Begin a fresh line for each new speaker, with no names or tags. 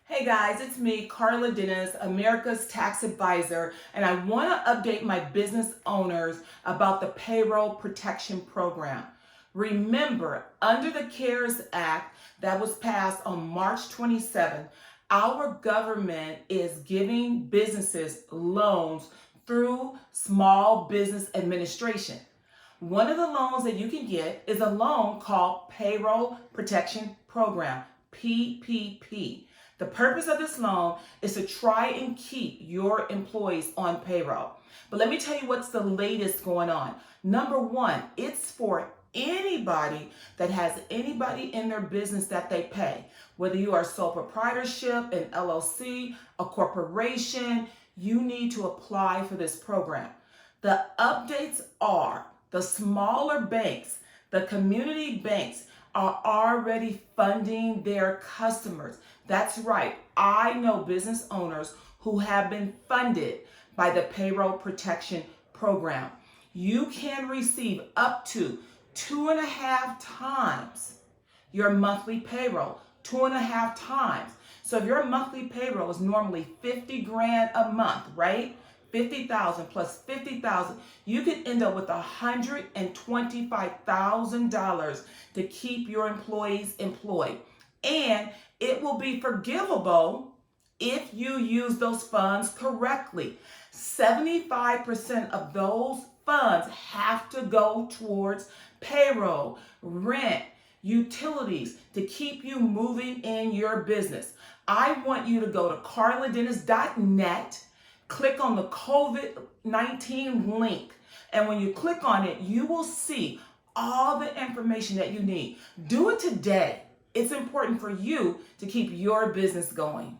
Hey guys, it's me, Carla Dennis, America's tax advisor, and I want to update my business owners about the payroll protection program. Remember, under the CARES Act that was passed on March 27th, our government is giving businesses loans through Small Business Administration. One of the loans that you can get is a loan called Payroll Protection Program, PPP. The purpose of this loan is to try and keep your employees on payroll. But let me tell you what's the latest going on. Number one, it's for anybody that has anybody in their business that they pay. Whether you are sole proprietorship, an LLC, a corporation, you need to apply for this program. The updates are the smaller banks, the community banks are already funding their customers. That's right. I know business owners who have been funded by the Payroll Protection Program. You can receive up to 2.5 times your monthly payroll, 2.5 times. So if your monthly payroll is normally 50 grand a month, right? 50,000 plus 50,000, you could end up with $125,000 to keep your employees employed. And it will be forgivable if you use those funds correctly. 75% of those funds have to go towards payroll, rent, utilities to keep you moving in your business. I want you to go to carladennis.net. Click on the COVID-19 link. And when you click on it, you will see all the information that you need. Do it today. It's important for you to keep your business going.